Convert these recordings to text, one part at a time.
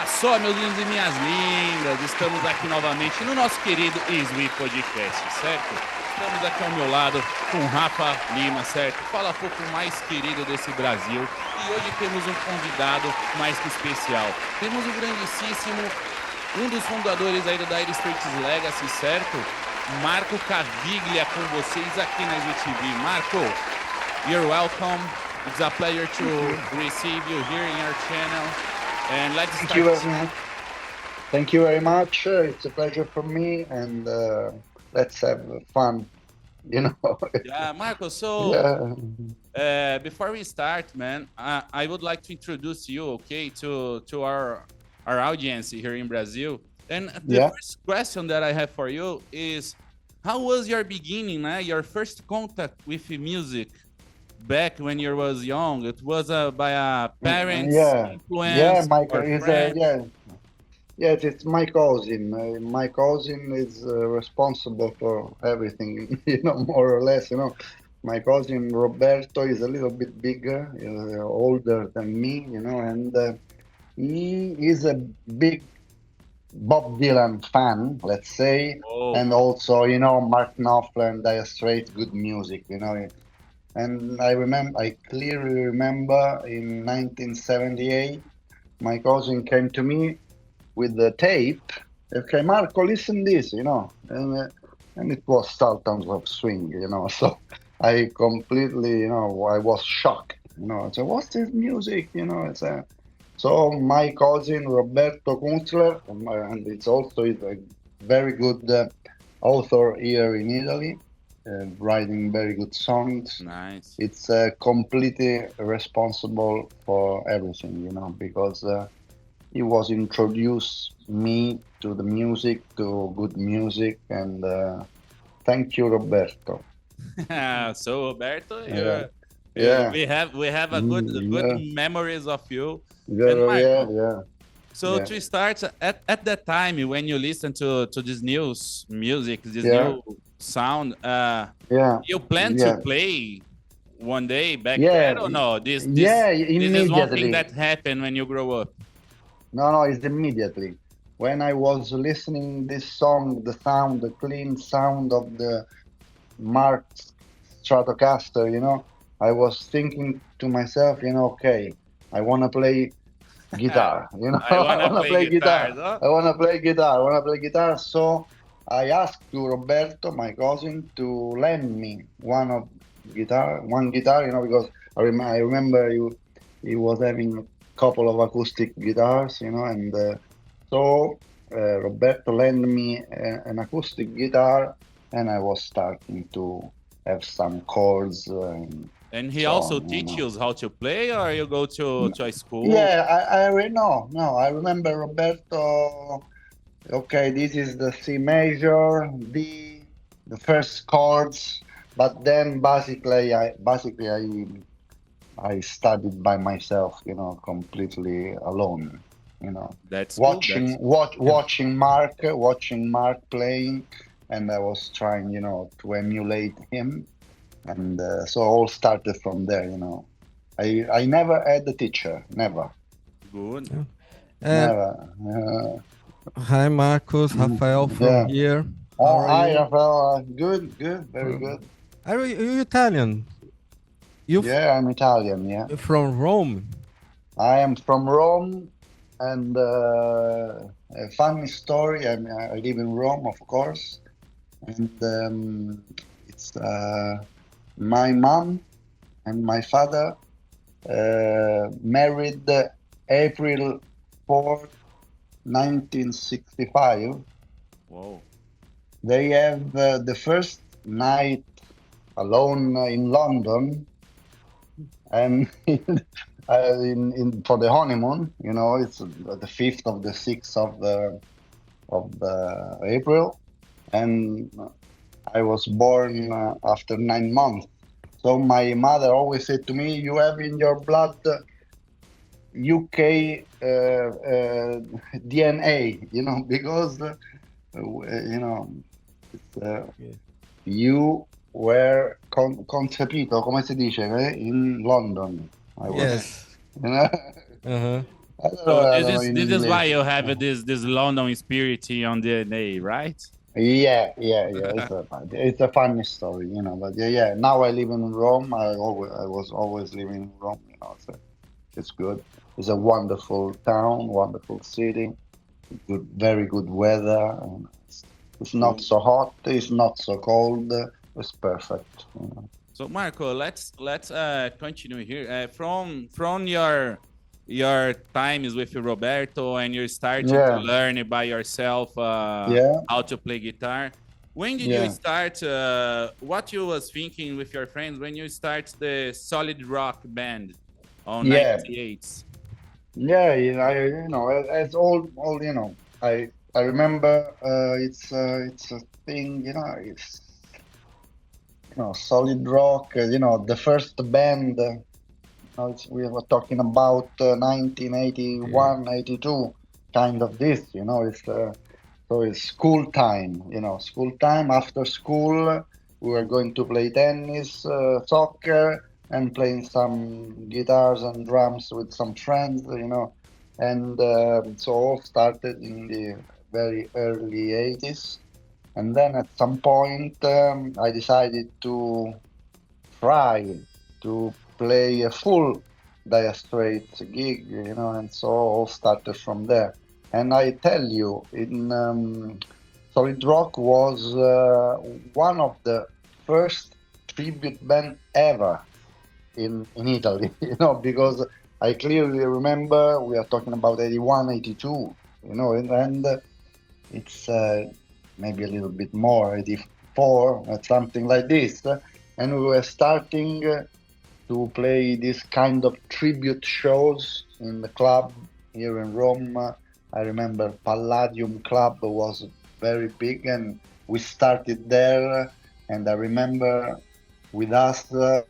Olá só, meus lindos e minhas lindas, estamos aqui novamente no nosso querido Iswi Podcast, certo? Estamos aqui ao meu lado com Rapha Lima, certo? Fala pouco mais querido desse Brasil. E hoje temos um convidado mais que especial. Temos o grandíssimo, um dos fundadores aí do Dire Straits Legacy, certo? Marco Caviglia com vocês aqui na Iswi TV. Marco, you're welcome. It's a pleasure to receive you here in our channel. And let's start. Thank you very much. It's a pleasure for me, and let's have fun, you know. Yeah, Marco, so before we start, man, I would like to introduce you, okay, to our audience here in Brazil. And the first question that I have for you is, how was your beginning, your first contact with music? Back when you was young, it was by a parent's influence. Yeah, it's my cousin. My cousin is responsible for everything, you know, more or less. You know, my cousin Roberto is a little bit bigger, older than me, you know, and he is a big Bob Dylan fan, let's say, and also, you know, Mark Knopfler and Dire Straits, good music, you know. And I clearly remember in 1978, my cousin came to me with the tape. Okay, Marco, listen this, you know, and it was Sultans of Swing, you know. So I completely, you know, I was shocked, you know. I said, what's this music, you know? So my cousin Roberto Kunstler, and it's also a very good author here in Italy. Writing very good songs. Nice. It's completely responsible for everything, you know, because he was introduced me to the music, to good music, and thank you, Roberto. So Roberto, we have a good memories of you. So to start, at that time when you listen to this new music, this new sound, you plan to play one day back then or no? This is one thing that happened when you grow up. No, it's immediately. When I was listening this song, the clean sound of the Mark Stratocaster, you know, I was thinking to myself, you know, okay, I want to play guitar, you know. I want to play guitar. I want to play guitar. So I asked to Roberto, my cousin, to lend me one guitar, you know, because I remember he was having a couple of acoustic guitars, you know, and so Roberto lent me an acoustic guitar, and I was starting to have some chords. And he also teaches how to play, or you go to a school? Yeah, I remember Roberto. Okay, this is the C major, D, the first chords, but then basically I studied by myself, you know, completely alone, you know. That's watching Mark playing, and I was trying, you know, to emulate him. And so all started from there, you know. I never had a teacher, never. Good. Never. Hi, Marcos. Rafael from here. Hi, Rafael. Good, very good. Are you Italian? Yeah, I'm Italian, yeah. From Rome? I am from Rome, and a funny story, I live in Rome, of course, and it's... my mom and my father married April 4th, 1965. Whoa. They have the first night alone in London, and for the honeymoon, you know, it's the 5th of the 6th of April, and I was born after 9 months. So my mother always said to me, you have in your blood UK DNA, you know, because, you know, you were concepito, come si dice, in London. Yes. You know? So I this don't know is in this is English. why you have this London spirit on DNA, right? Yeah. It's a funny story, But yeah. Now I live in Rome. I was always living in Rome, So it's good. It's a wonderful town, wonderful city, good, very good weather. And it's not so hot. It's not so cold. It's perfect. So Marco, let's continue here. From your times with Roberto and you're starting to Yeah, learn by yourself yeah, how to play guitar. When did you yeah, start? What you was thinking with your friends when you start the solid rock band on yeah. 98? Yeah, as all. I remember. It's a thing. It's solid rock. The first band. We were talking about 1981, 82, kind of this. It's school time. School time. After school, we were going to play tennis, soccer, and playing some guitars and drums with some friends. And so all started in the very early 80s. And then at some point, I decided to try to play a full Dire Straits gig, and so all started from there. And I tell you, in Solid Rock was one of the first tribute band ever in Italy, because I clearly remember we are talking about 81, 82, and it's maybe a little bit more, 84, something like this. And we were starting to play this kind of tribute shows in the club here in Rome. I remember Palladium Club was very big, and we started there. And I remember with us a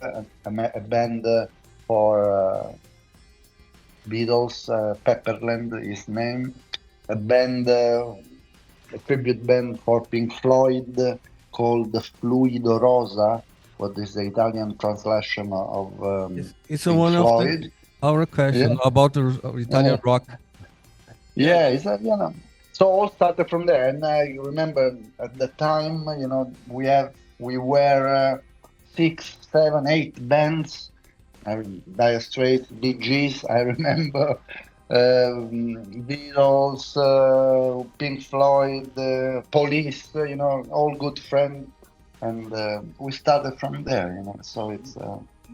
band for Beatles, Pepperland, his name, a band, a tribute band for Pink Floyd called Fluido Rosa. What is the Italian translation of It's Pink one of Floyd? our question Yeah. about the Italian rock. Yeah, it's So all started from there, and I remember at the time, we were 6, 7, 8 bands. Dire Straits, Bee Gees, I remember, Beatles, Pink Floyd, Police, all good friends, and we started from there, So it's.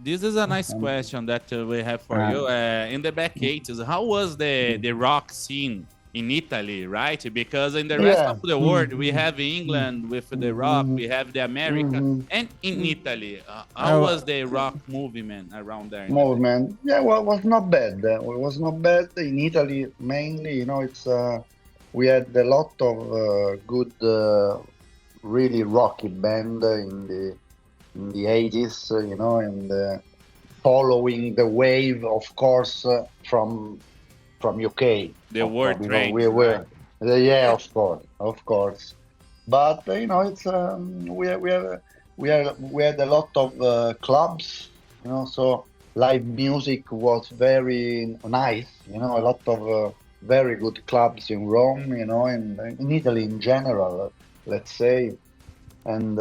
This is a nice question that we have for you. In the back 80s, how was the rock scene in Italy, right? Because in the rest of the world, we have England with the rock, we have the America, and in Italy, how was the rock movement around there? Movement, well, it was not bad. It was not bad in Italy mainly. It's we had a lot of good, really rocky band in the 80s, and following the wave, of course, from UK. The world trade. We were, yeah, of course. But it's we had a lot of clubs, so live music was very nice. A lot of very good clubs in Rome, and in Italy in general, let's say. And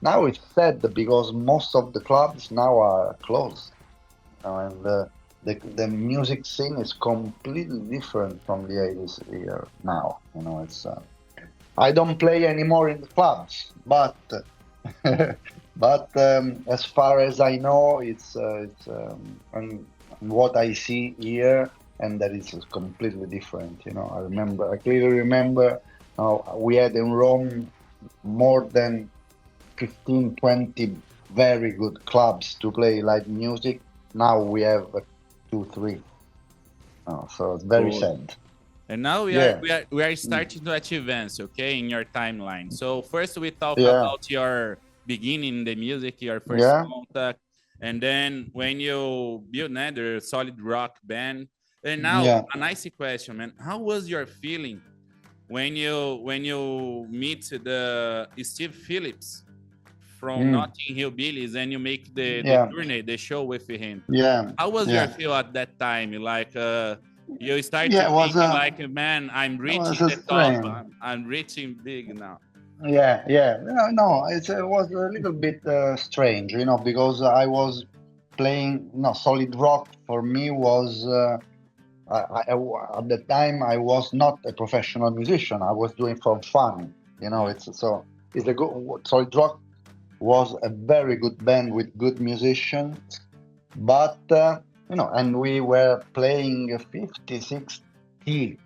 now it's sad because most of the clubs now are closed, and the music scene is completely different from the 80s here now. It's I don't play anymore in the clubs, but as far as I know, it's and what I see here, and that is completely different. I clearly remember we had in Rome more than 15, 20 very good clubs to play live music. Now we have 2, 3. So it's very sad. And now we are starting to advance, okay, in your timeline. So first we talk about your beginning in the music, your first contact, and then when you build the solid rock band. And now a nice question, man. How was your feeling when you meet the Steve Phillips from Notting Hill Billies and you make the tourney, the show with him? How was your feel at that time? Like, You start Yeah, to it was thinking like, man, I'm reaching a the top. strain. I'm reaching big now. Yeah. No, it was a little bit strange, because I was playing. No, solid rock for me was. At the time I was not a professional musician. I was doing for fun. It's a good. Solid rock was a very good band with good musicians, but and we were playing 50, 60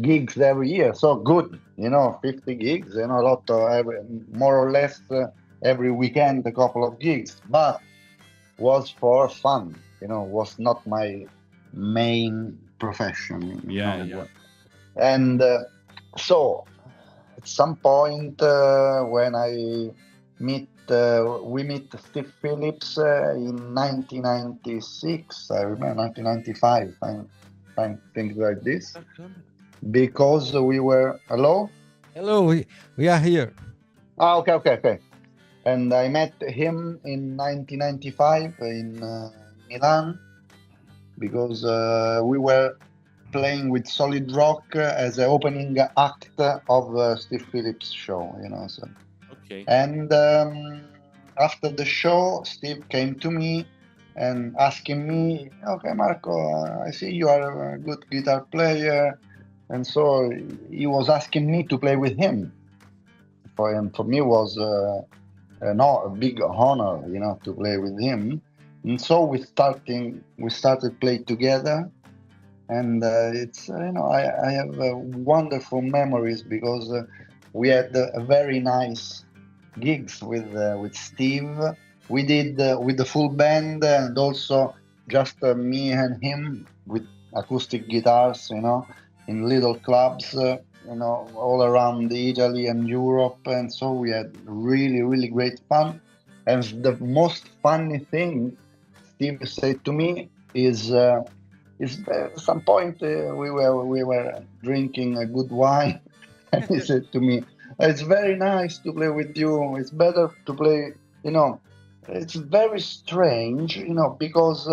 gigs every year. So good, 50 gigs, a lot of more or less every weekend, a couple of gigs, but was for fun, was not my main profession. Yeah. And so at some point when we meet Steve Phillips in 1996, I remember 1995, things like this, because we were, hello? Hello, we are here. Okay. And I met him in 1995 in Milan, because we were playing with Solid Rock as an opening act of Steve Phillips' show, So. Okay. And after the show, Steve came to me and asking me, "Okay, Marco, I see you are a good guitar player," and so he was asking me to play with him. For me, was a big honor, to play with him. And so we started play together, and it's I have wonderful memories, because we had a very nice gigs with Steve. We did with the full band, and also just me and him with acoustic guitars, in little clubs, all around Italy and Europe. And so we had really, really great fun. And the most funny thing Steve said to me is at some point we were drinking a good wine, and he said to me, "It's very nice to play with you. It's better to play, it's very strange, because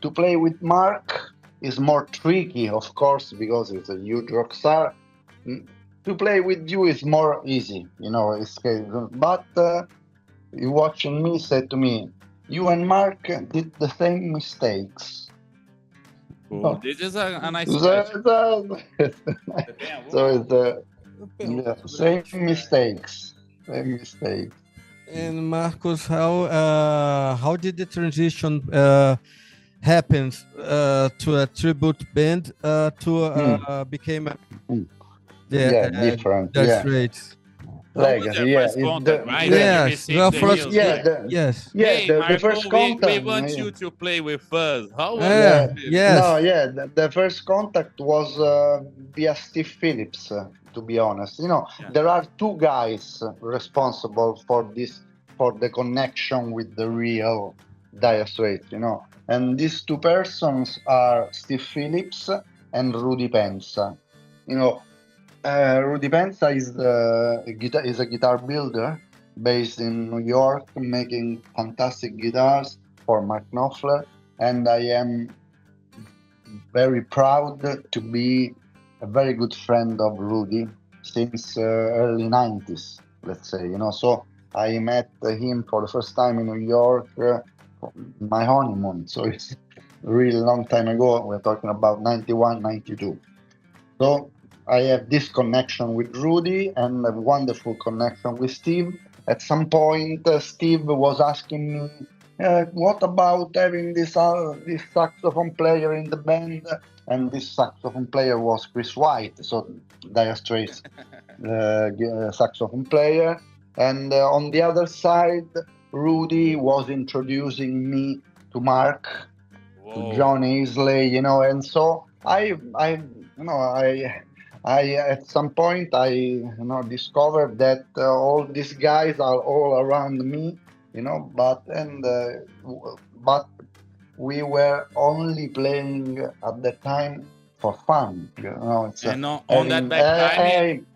to play with Mark is more tricky, of course, because he's a huge rock star. To play with you is more easy, but he watching me said to me, you and Mark did the same mistakes." Cool. This is a nice So sketch. it's same mistakes. And Marcos, how did the transition happen to a tribute band to became different. Dire Straits? Legacy, Yeah. first contact, right? Yes, You received the first, news. yes. Hey, the Marco, first contact. we want you to play with us. How was Yeah, that? yes. The first contact was via Steve Phillips, to be honest. There are two guys responsible for the connection with the real Dire Straits, and these two persons are Steve Phillips and Rudy Pensa. Rudy Pensa is a guitar builder based in New York, making fantastic guitars for Mark Knopfler, and I am very proud to be a very good friend of Rudy since early 90s, let's say. So I met him for the first time in New York my honeymoon, so it's a really long time ago. We're talking about 91, 92. So I have this connection with Rudy and a wonderful connection with Steve. At some point, Steve was asking me, what about having this saxophone player in the band? And this saxophone player was Chris White, so Dire Straits saxophone player. And on the other side, Rudy was introducing me to Mark, to John Isley, and so I at some point I discovered that all these guys are all around me, but we were only playing at the time for fun, And on that back time,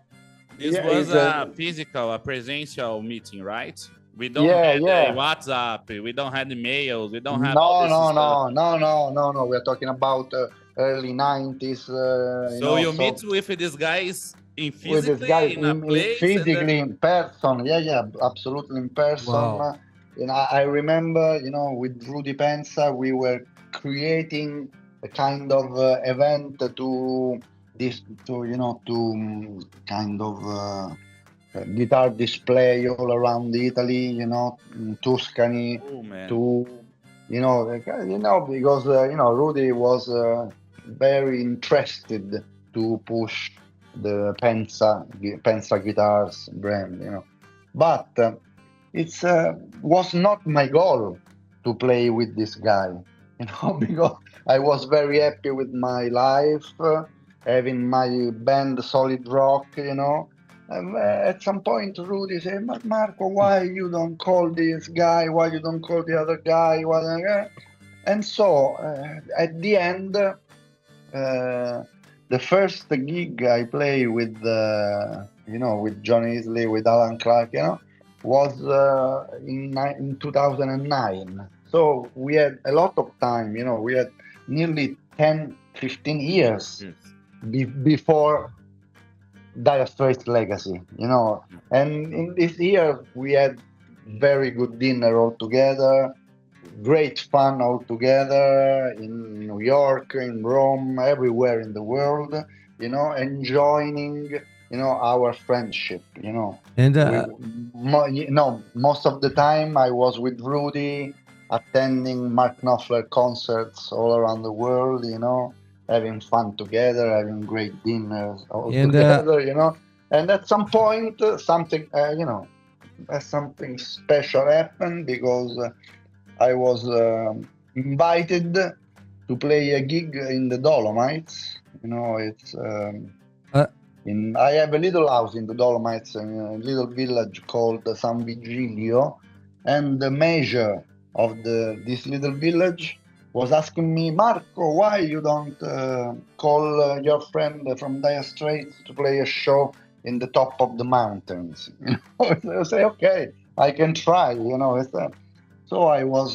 this was a physical, a presential meeting, right? We don't have WhatsApp. We don't have emails. We don't have all this stuff. No. We're talking about early 90s. So you meet with these guys with this guy in a place? Physically, in person. Yeah, absolutely in person. Wow. I remember, with Rudy Pensa, we were creating a kind of event to kind of guitar display all around Italy, in Tuscany, because Rudy was very interested to push the Pensa Guitars brand, but it was not my goal to play with this guy, because I was very happy with my life, having my band Solid Rock, And at some point, Rudy said, "But Marco, why you don't call this guy? Why you don't call the other guy?" And so, at the end, the first gig I played with, with John Isley, with Alan Clark, was in 2009. So we had a lot of time, we had nearly 10, 15 years before Dire Straits Legacy, and in this year we had very good dinner all together, great fun all together in New York, in Rome, everywhere in the world, enjoying, our friendship, And most of the time I was with Rudy, attending Mark Knopfler concerts all around the world, having fun together, having great dinners all together, And at some point, something special happened, because I was invited to play a gig in the Dolomites. It's I have a little house in the Dolomites, in a little village called San Vigilio, and the mayor of this little village was asking me, "Marco, why you don't call your friend from Dire Straits to play a show in the top of the mountains?" I say, "Okay, I can try." So I was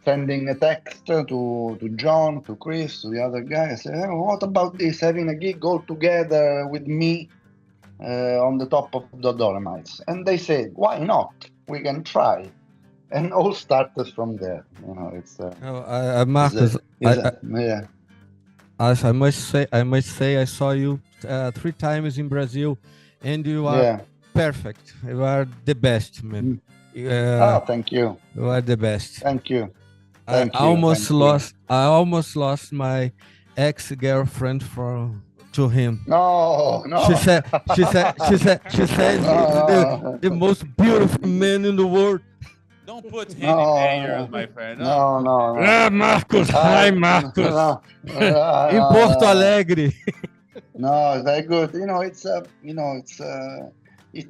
sending a text to John, to Chris, to the other guy. I said, "What about this, having a gig all together with me on the top of the Dolomites?" And they said, "Why not? We can try." And all started from there. Marcos, yeah. I must say, I saw you 3 times in Brazil, and you are perfect. You are the best, man. Thank you. You are the best. Thank you. I almost lost my ex-girlfriend to him. No. She said the most beautiful man in the world. Don't put him in danger, my friend. No. Marcos. Hi, Marcos. In Porto Alegre. No, very good. It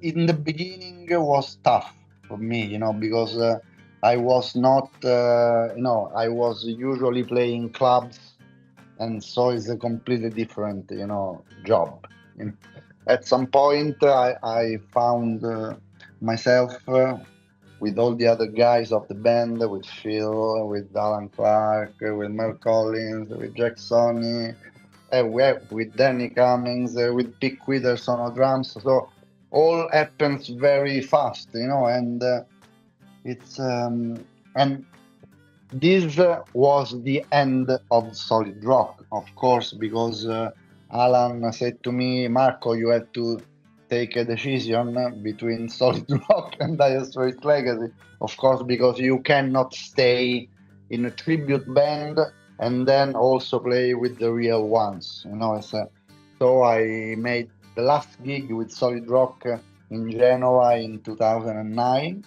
in the beginning was tough for me, because I was not, I was usually playing clubs, and so it's a completely different, job. At some point, I found myself with all the other guys of the band, with Phil, with Alan Clark, with Mel Collins, with Jack Sonny, with Danny Cummings, with Pete Withers on drums. So all happens very fast, and it's and this was the end of Solid Rock, of course, because Alan said to me, "Marco, you have to take a decision between Solid Rock and Dire Straits Legacy, of course, because you cannot stay in a tribute band and then also play with the real ones." So I made the last gig with Solid Rock in Genoa in 2009.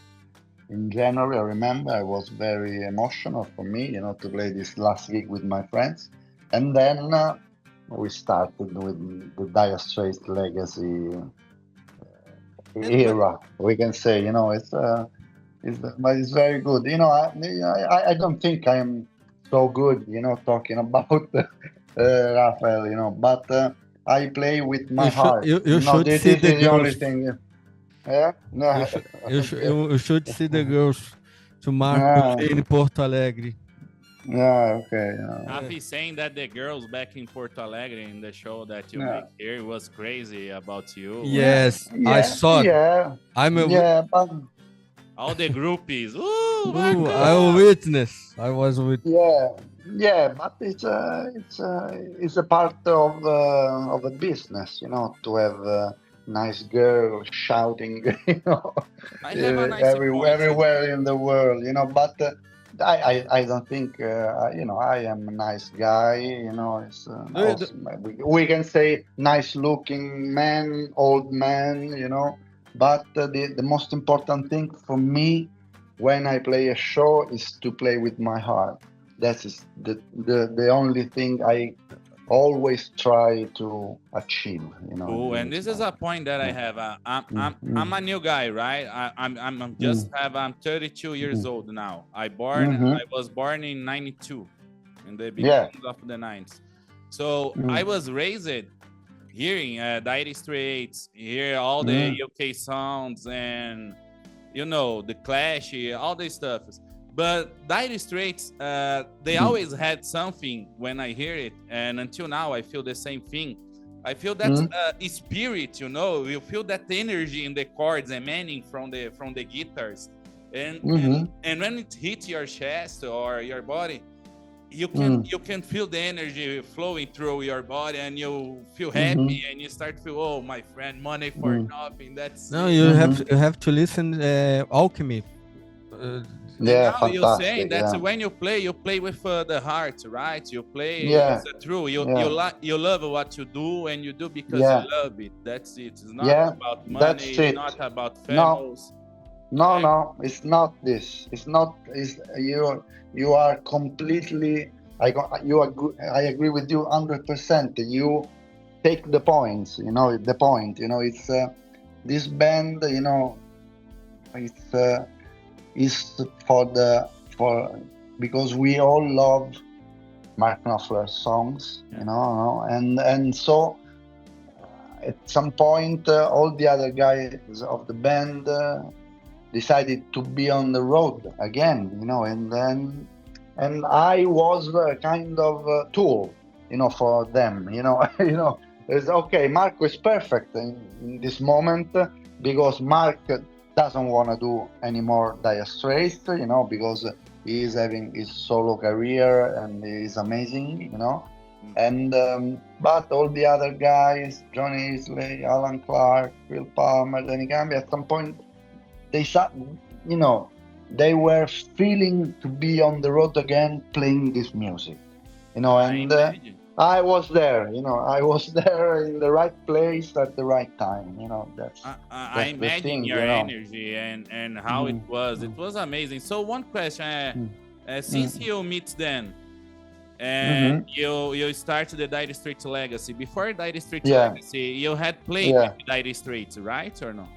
In January, I remember, it was very emotional for me, to play this last gig with my friends. And then we started with the Dire Straits Legacy era, we can say. But it's very good. I don't think I'm so good, talking about Raphael, but I play with my heart. You should see the girls. Yeah, no. You should see the girls to Marco in Porto Alegre. Yeah, okay. Rafi saying that the girls back in Porto Alegre in the show that you make here was crazy about you. Yes, I saw. Yeah, but all the groupies. Ooh, Marco! I was with. Yeah, but it's a part of a business, to have nice girls shouting, everywhere in the world, But I don't think, I am a nice guy, It's we can say nice looking man, old man, But the most important thing for me when I play a show is to play with my heart. That is the only thing I always try to achieve. Oh, and this is a point that I have. I'm a new guy, right? I'm 32 years old now. I was born in '92, in the beginning of the '90s. So I was raised hearing Dire Straits, hear all the UK sounds and the Clash, all this stuff. But Dire Straits, they always had something when I hear it, and until now I feel the same thing. I feel that spirit, you feel that energy in the chords emanating from the guitars, and when it hits your chest or your body, you can feel the energy flowing through your body, and you feel happy, and you start to feel, oh, my friend, money for nothing. That's you have to listen Alchemy. Now you're saying that when you play with the heart, right? You play true. You love what you do, and you do because you love it. That's it. It's not about money. It's not about famous. No, it's not this. It's not. You are completely. I agree with you 100%. You take the points. The point. It's this band. It's. Is because we all love Mark Knopfler's songs, and so at some point all the other guys of the band decided to be on the road again, and I was a kind of tool, for them, It's okay. Marco is perfect in this moment because Mark doesn't want to do any more Dire Straits, because he is having his solo career and he is amazing, And but all the other guys, John Isley, Alan Clark, Phil Palmer, Danny Camby, at some point they they were feeling to be on the road again, playing this music, and I was there, I was there in the right place at the right time, That's I imagine your energy and how it was. It was amazing. So one question, since you meet them and you started the Dire Straits Legacy, before Dire Straits Legacy, you had played with Dire Straits, right or no?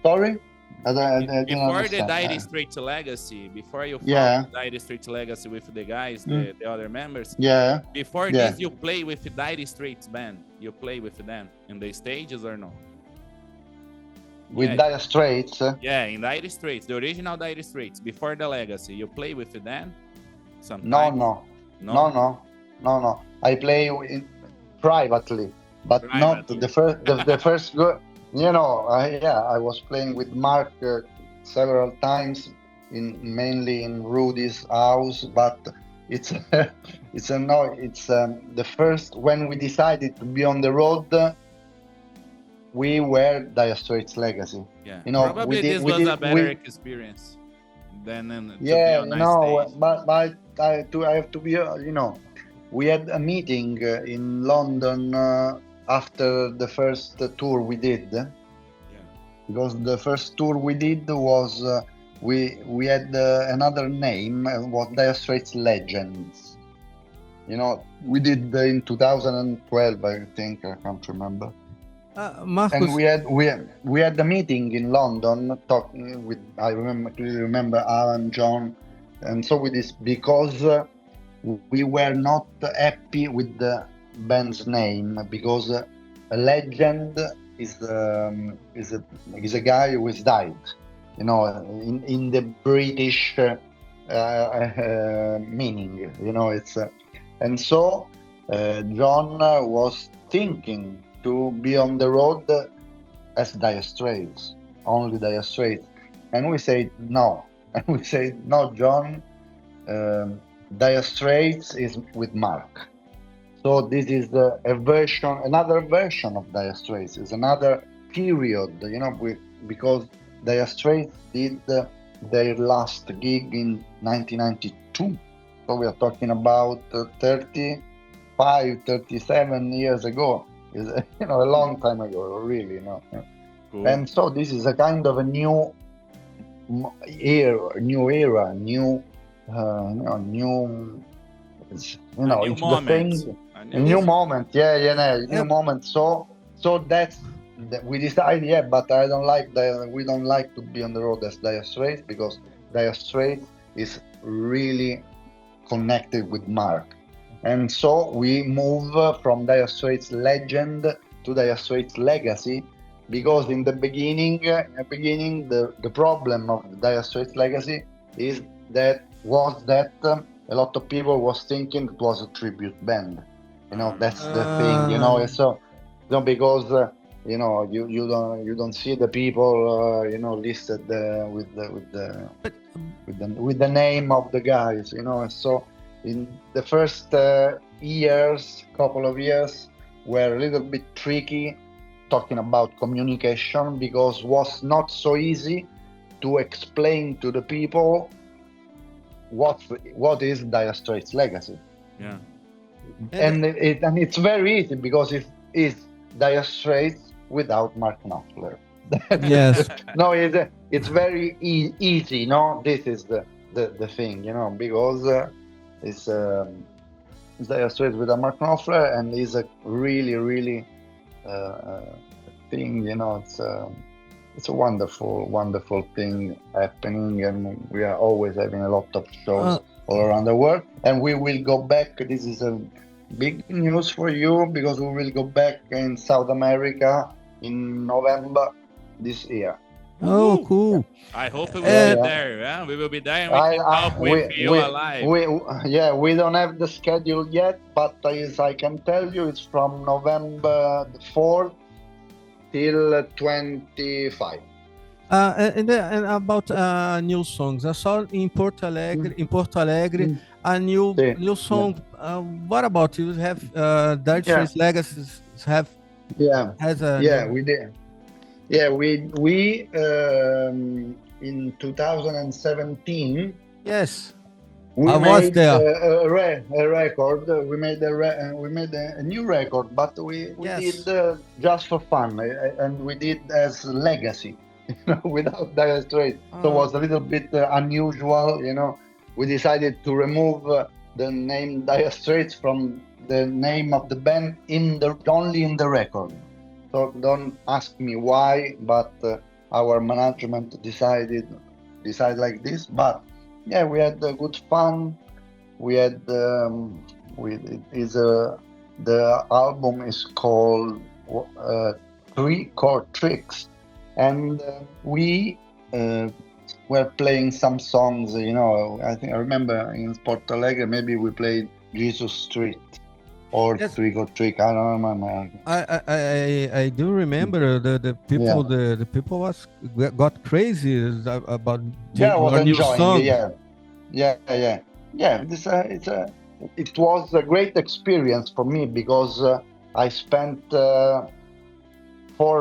Sorry? Before the Dire Straits Legacy, before you found Dire Straits Legacy with the guys, the other members, before this you play with the Dire Straits band, you play with them in the stages or no? With Dire Straits? In Dire Straits, the original Dire Straits, before the Legacy, you play with them sometimes? No. I play privately, but not the first go. I was playing with Mark several times, mainly in Rudy's house. But it's the first when we decided to be on the road. We were Dire Straits Legacy. Yeah, probably this was a better experience than to be on stage. But I have to be. We had a meeting in London. After the first tour we did, because the first tour we did was we had another name, was Dire Straits Legends. We did in 2012, I think. I can't remember. Marcus. And we had the meeting in London talking with, I remember Alan, John, and so with this because we were not happy with the band's name, because a legend is a guy who has died, you know, in the British meaning, you know. It's and so John was thinking to be on the road as Dire Straits, only Dire Straits, and we said no, and we said no, John. Dire Straits is with Mark. So this is another version of Dire Straits. It's another period, you know, because Dire Straits did their last gig in 1992. So we are talking about 37 years ago. Is you know, a long time ago, really, you know. Cool. And so this is a kind of a new era, new you know, new. You know, it's the thing. A new moment, new moment. So that's we decided, but I don't like we don't like to be on the road as Dire Straits, because Dire Straits is really connected with Mark, and so we move from Dire Straits Legend to Dire Straits Legacy, because in the beginning, the problem of the Dire Straits Legacy is that a lot of people was thinking it was a tribute band. You know, that's the thing. You know, so because you know, you don't see the people you know, listed with the name of the guys. You know, so in the first couple of years were a little bit tricky talking about communication, because it was not so easy to explain to the people what is Dire Straits Legacy. Yeah. And it's very easy, because it is Dire Straits without Mark Knopfler. Yes. No, it's very easy. No, this is the thing, you know, because it's Dire Straits without Mark Knopfler, and it's a really thing. You know, it's a wonderful thing happening, and we are always having a lot of shows all around the world, and we will go back. This is a big news for you, because we will go back in South America in November this year. Oh, cool. I hope we will be there. Yeah? We will be there, and we can talk with you alive. We don't have the schedule yet, but as I can tell you, it's from November the 4th till 25. And about new songs, I saw in Porto Alegre, a new song. What about you? Have Dire Straits Legacy we did. Yeah, we in 2017. Yes, I was there. A record. We made a new record, but we did just for fun, and we did as Legacy, you know, without Dire Straits. So it was a little bit unusual, you know. We decided to remove the name Dire Straits from the name of the band only in the record. So don't ask me why, but our management decided like this. But yeah, we had good fun. We had the album is called 3 Chord Tricks, and we were playing some songs. You know, I remember in Porto Alegre maybe we played Jesus Street or 3 Chord Trick. I don't remember. I do remember the people. The people got crazy about was new song. It was a great experience for me, because I spent 4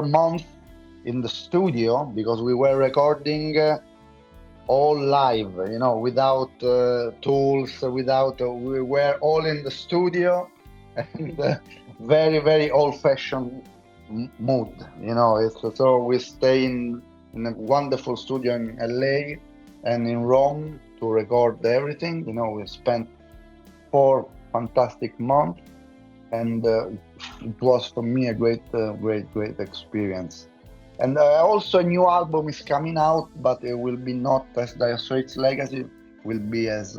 months in the studio, because we were recording all live, you know, without tools, we were all in the studio, and very old-fashioned mood, you know. So we stay in a wonderful studio in LA and in Rome to record everything. You know, we spent 4 fantastic months, and it was for me a great experience. And also a new album is coming out, but it will be not as Dire Straits Legacy, will be as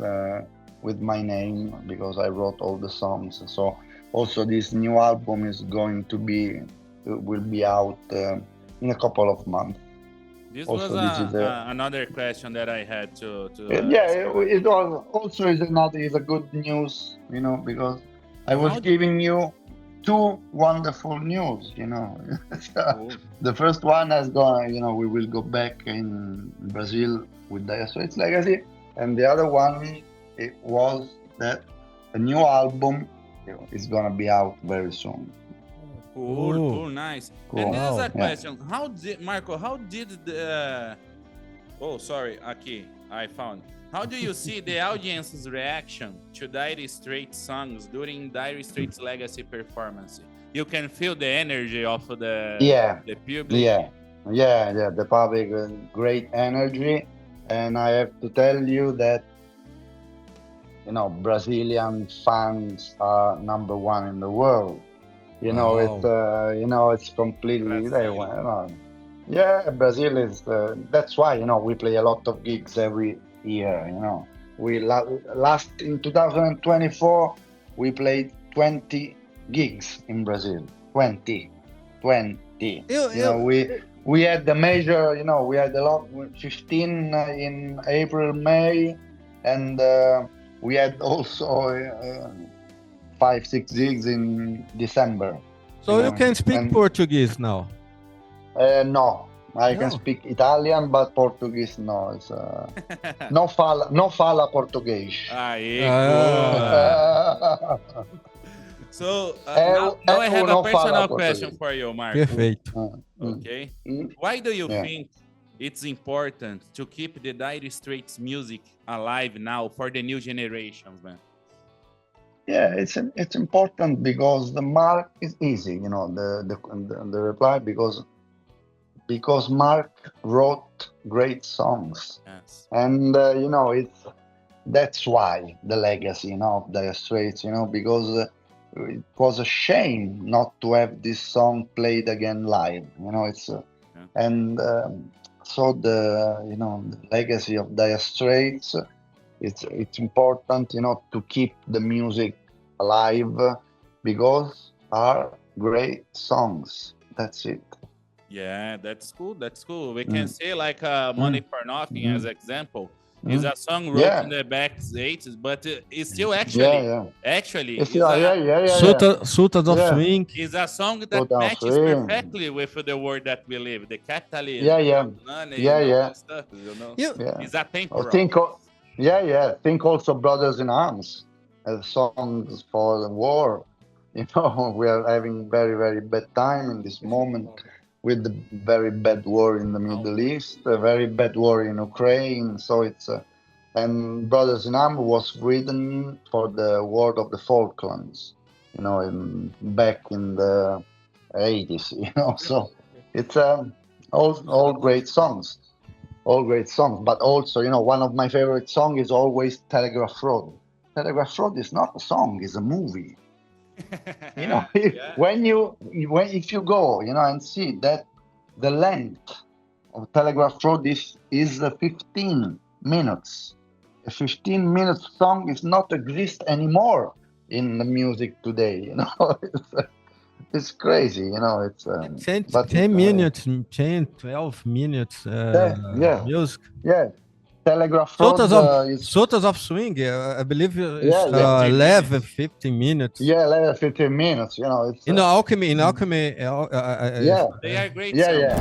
with my name, because I wrote all the songs. So also this new album is going to be will be out in a couple of months. This Also, was another question that I had to yeah, ask. it was also is a good news, because I was giving you two wonderful news, The first one has gone, we will go back in Brazil with Dire Straits Legacy, and the other one it was that a new album is gonna be out very soon. Cool, nice. Cool. And this is a Yeah. question: how did the? Oh, sorry, Aki, I found. How do you see the audience's reaction to Dire Straits songs during Dire Straits Legacy performance? You can feel the energy of the public. Yeah. The public, great energy, and I have to tell you that Brazilian fans are number one in the world. It's completely. Yeah, Brazil is. That's why we play a lot of gigs every year. We last in 2024 we played 20 gigs in Brazil. 20. We had the major. We had a lot. 15 in April, May, and we had also 5-6 gigs in December. So you can speak Portuguese now? No, I can speak Italian, but Portuguese no. It's no fala português. So now I have a personal question for you, Mark. Perfeito. Okay. Why do you think it's important to keep the Dire Straits music alive now for the new generations, man? Yeah, it's important because the Mark is easy, the reply because Mark wrote great songs. Yes. And that's why the legacy, of Dire Straits, because it was a shame not to have this song played again live. And so the legacy of Dire Straits. It's important, to keep the music alive because are great songs. That's it. Yeah, that's cool. We can say like "Money for Nothing" as example. Is a song wrote in the back 80s, but it's still actually Sultans of Swing is a song that matches perfectly with the world that we live, the capitalism, money, stuff, It's atemporal. Think also Brothers in Arms, songs for the war. We are having very, very bad time in this moment with the very bad war in the Middle East, a very bad war in Ukraine. So it's and Brothers in Arms was written for the war of the Falklands, back in the 80s. So it's all great songs. All great songs, but also, one of my favorite songs is always Telegraph Road. Telegraph Road is not a song; it's a movie. If you go, and see that the length of Telegraph Road is 15 minutes. A 15-minute song is not exist anymore in the music today. It's crazy, it's 10 minutes, 10, 12 minutes music. Yeah. Telegraph Road Sultans of Swing, I believe it's 11, 15 minutes. Yeah, 11, 15 minutes, it's Alchemy, they are great songs.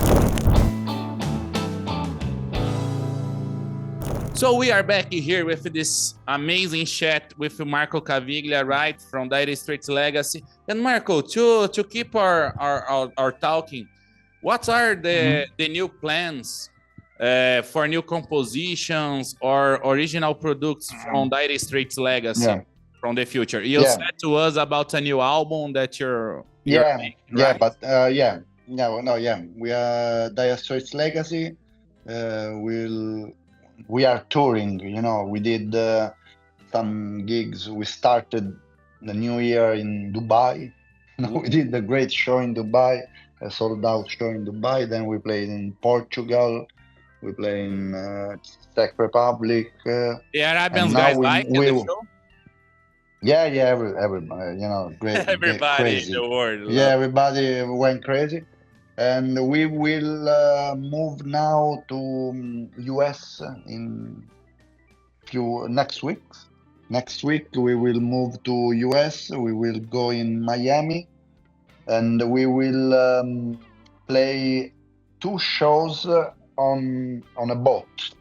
So we are back here with this amazing chat with Marco Caviglia, right, from Dire Straits Legacy. And Marco, to keep our talking, what are the new plans for new compositions or original products from Dire Straits Legacy from the future? You said to us about a new album that you're making, right? We are Dire Straits Legacy. We are touring, we did some gigs. We started the new year in Dubai. We did a great show in Dubai, a sold-out show in Dubai. Then we played in Portugal. We played in Czech Republic. The Arabians guys like the show? everybody, great, Everybody crazy. in the world. Yeah, everybody went crazy. And we will move now to US in next week. Next week we will move to US. We will go in Miami, and we will play 2 shows on a boat.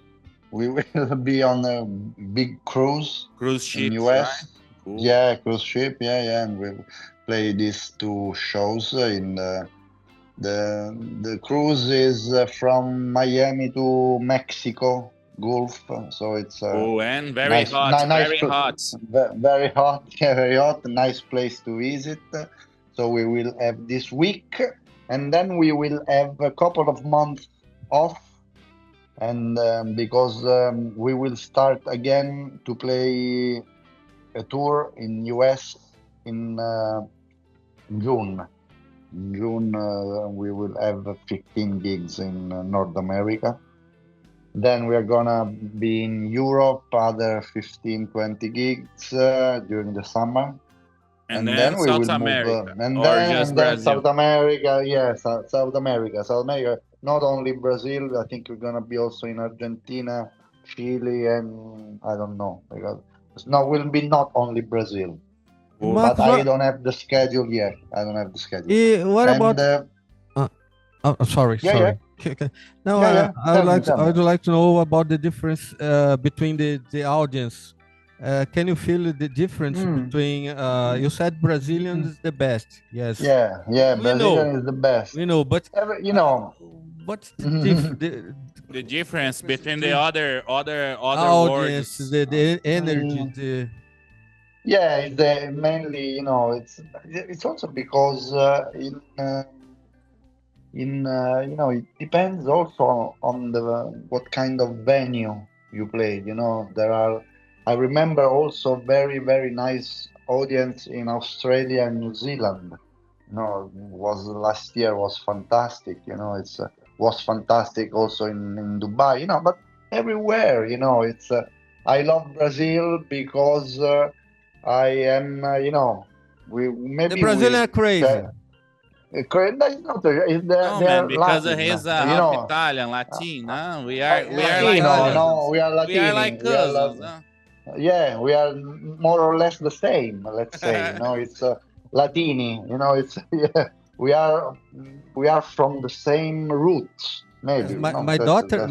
We will be on a big cruise ship, in US. right? Cool. Yeah, cruise ship. Yeah, and we'll play these 2 shows in the cruise is from Miami to Mexico Gulf, so it's and very hot, very hot. Very hot, very hot. Nice place to visit. So we will have this week, and then we will have a couple of months off, and because we will start again to play a tour in US in June. In June, we will have 15 gigs in North America. Then we are gonna be in Europe, other 15, 20 gigs during the summer. And then we South will America, move, and or then, just and then Brazil? South America, yes, South America. South America, not only Brazil. I think we're gonna be also in Argentina, Chile, and I don't know, because will be not only Brazil. Marcos, but I don't have the schedule yet. What about? Sorry. Yeah. Okay. No, I would like to know about the difference between the audience. Can you feel the difference between? You said Brazilian is the best. Yes. Yeah. Brazilian is the best. We know, but what's the difference between the other audience, words? the energy, Yeah, mainly, it's also because it depends also on what kind of venue you played. I remember also very, very nice audience in Australia and New Zealand. Last year was fantastic. Was fantastic also in Dubai. But everywhere, I love Brazil because I am, maybe the Brazilians are crazy. Because Latin, he's half Italian, Latin. We are like cousins. We are Latini. We are like cousins. Yeah, we are more or less the same. Let's say, it's Latini. We are from the same roots. Maybe my daughter's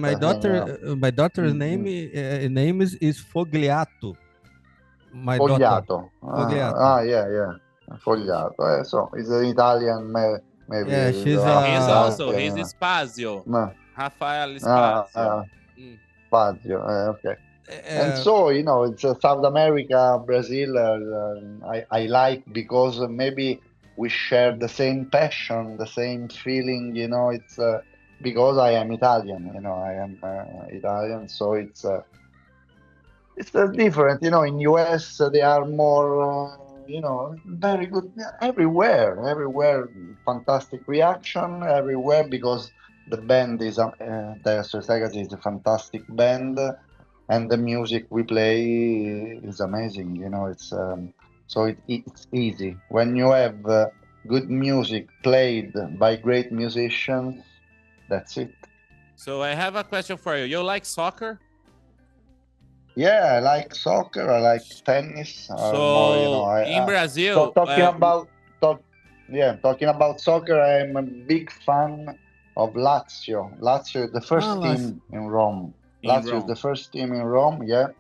name is Fogliato. Fogliato. Yeah. Fogliato. So it's an Italian, maybe. Yeah, he's Spazio. Rafael Spazio. Spazio. Okay. And so it's South America, Brazil. I like because maybe we share the same passion, the same feeling. It's because I am Italian. I am Italian, so it's different. In US they are more. Very good everywhere, fantastic reaction everywhere, because the band is Dire Straits Legacy is a fantastic band, and the music we play is amazing. It's so it's easy when you have good music played by great musicians. That's it. So I have a question for you. You like soccer? Yeah, I like soccer. I like tennis. In Brazil, talking about soccer, I am a big fan of Lazio. Lazio is the first team in Rome. Lazio is the first team in Rome. Yeah.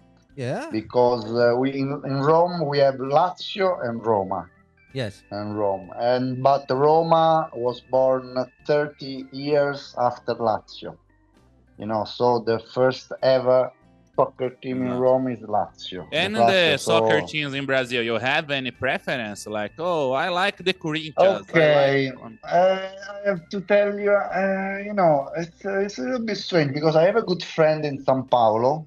Because in Rome we have Lazio and Roma. Yes. And Rome, but Roma was born 30 years after Lazio. So the first ever soccer team in Rome is Lazio. And the soccer teams in Brazil, you have any preference? Like, I like the Corinthians. Okay, I have to tell you, it's a little bit strange because I have a good friend in São Paulo.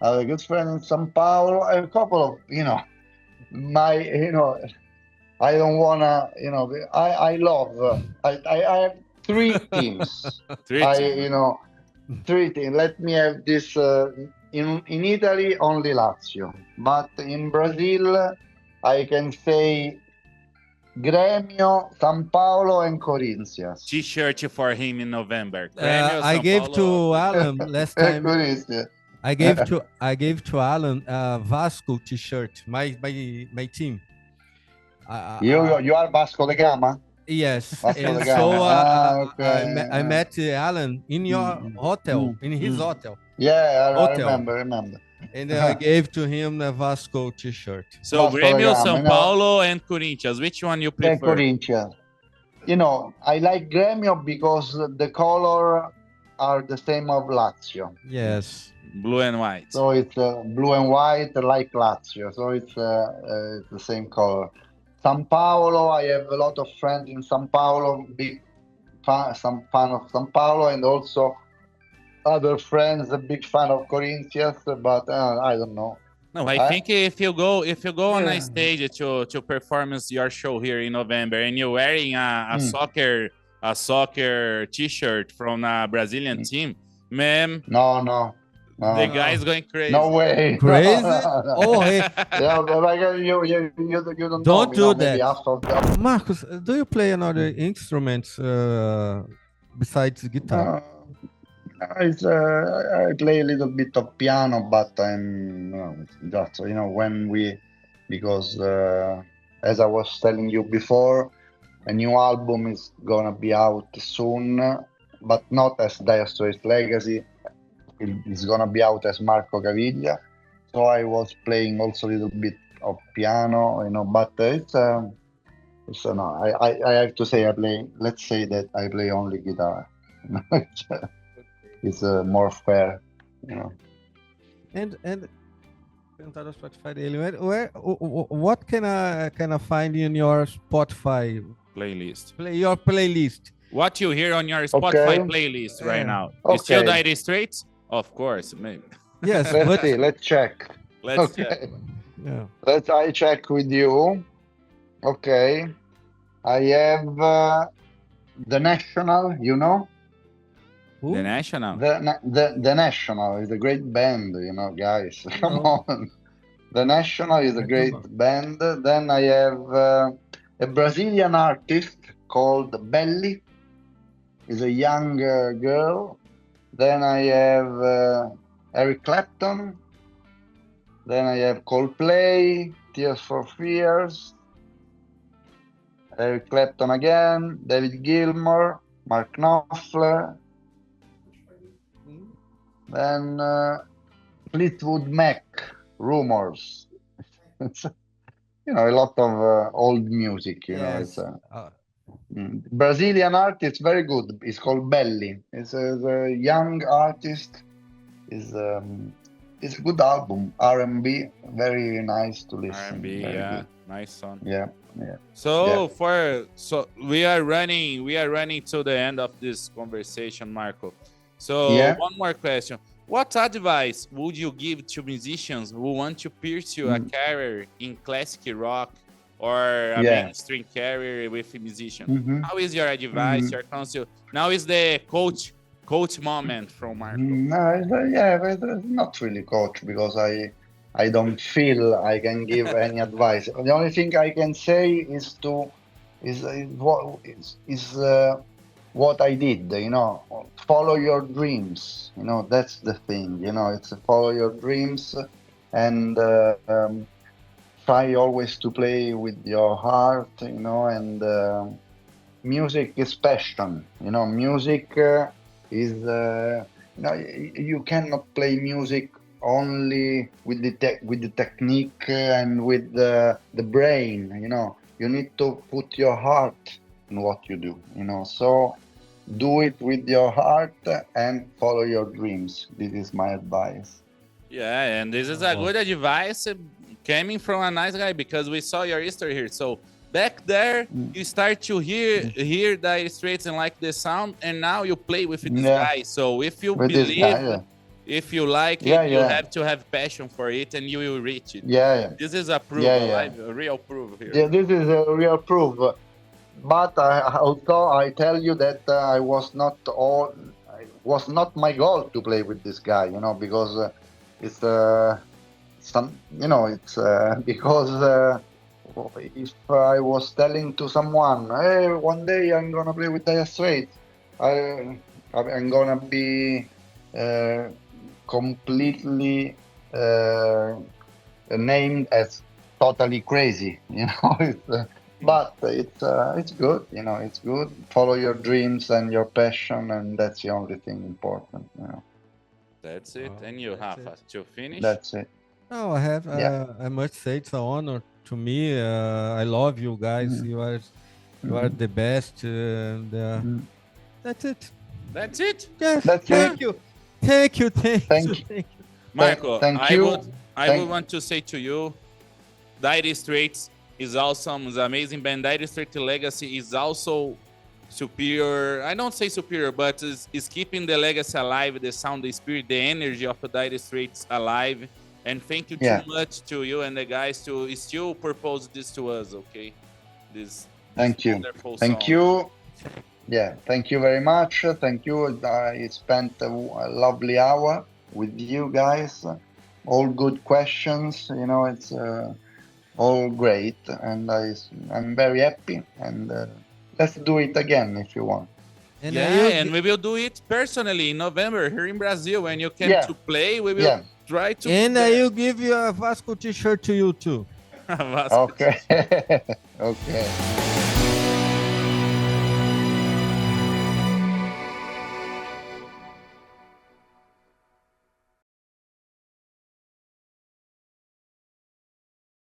I have a couple of, I don't wanna, I love. I have 3 teams. 3 teams. Let me have this in Italy only Lazio, but in Brazil I can say Grêmio, São Paulo, and Corinthians. T-shirt for him in November. I gave to Alan last time. Corinthians. I gave to Alan a Vasco T-shirt. My team. You are Vasco da Gama? Yes, Vasco and da so Gama. Okay. I met Alan in your hotel, in his hotel. Yeah, I Hotel. remember. And I gave to him a Vasco T-shirt. So Vasco Grêmio, da Gama, São Paulo, and Corinthians. Which one you prefer? Corinthians. I like Grêmio because the color are the same of Lazio. Yes. Blue and white. So it's blue and white like Lazio. So it's the same color. São Paulo, I have a lot of friends in São Paulo, some fan of São Paulo, and also other friends, a big fan of Corinthians, but I don't know. No, I think if you go on a stage to performance your show here in November and you're wearing a soccer T-shirt from a Brazilian team, man, no, the guy is going crazy. No way. Crazy? Oh, hey. Yeah, but you don't do maybe that. Marcos, do you play another instruments besides guitar? I play a little bit of piano, but I'm just because as I was telling you before, a new album is gonna be out soon, but not as Dire Straits Legacy. It's gonna be out as Marco Caviglia. So I was playing also a little bit of piano, but I have to say let's say that I play only guitar. It's more fair, And perguntar ao Spotify dele, what can I find in your Spotify playlist? Your playlist. What you hear on your Spotify playlist right now? Is still Dire Straits? Of course, maybe. Yes, let's check. Let's check. Yeah. I check with you. Okay, I have the National. Who? The National. The National is a great band. Guys, come on. The National is a great band. Then I have a Brazilian artist called Belly. Is a young girl. Then I have Eric Clapton. Then I have Coldplay, Tears for Fears, Eric Clapton again, David Gilmour, Mark Knopfler. Then Fleetwood Mac, Rumors. It's, a lot of old music. Yes. It's Brazilian artist, very good. It's called Belly. It's a young artist. It's a good album, R&B, very nice to listen. R&B, yeah, good. Nice song. Yeah. So we are running to the end of this conversation, Marco. So one more question. What advice would you give to musicians who want to pursue a career in classic rock or a mainstream career with a musician? How is your advice, your counsel? Now is the coach moment from Marco. But not really coach, because I don't feel I can give any advice. The only thing I can say is what I did. Follow your dreams. That's the thing. It's follow your dreams and try always to play with your heart. And music is passion. Music. Is you cannot play music only with the technique and with the brain. You need to put your heart in what you do. So do it with your heart and follow your dreams. This is my advice. Yeah, and this is a good advice coming from a nice guy, because we saw your history here. So back there, you start to hear Dire Straits and like the sound, and now you play with this guy. So if you believe, if you like it, you have to have passion for it, and you will reach it. This is a proof, a real proof here. Yeah, this is a real proof. But I tell you that it was not my goal to play with this guy, because it's some, you know, it's because if I was telling to someone, hey, one day I'm gonna play with Dire Straits, I'm gonna be completely named as totally crazy, you know. But it's good, you know. It's good. Follow your dreams and your passion, and that's the only thing important, you know. That's it. And you, Rapha, to finish? That's it. No, I have. I must say it's an honor to me. I love you guys. You are the best. And that's it. That's it. Yes. That's Thank you. Thank you. Marco, Thank you. I would want to say to you, Dire Straits is awesome. It's an amazing band. Dire Straits Legacy is also superior. I don't say superior, but is keeping the legacy alive, the sound, the spirit, the energy of the Dire Straits alive. And thank you too much to you and the guys to still propose this to us, okay? This Thank you. Wonderful Thank song. you. Yeah, thank you very much. Thank you. I spent a lovely hour with you guys. All good questions. You know, it's all great, and I'm very happy. And let's do it again if you want. And and we will do it personally in November here in Brazil. When you came to play, we will try to. And I will give you a Vasco t-shirt to you too. Okay. Okay.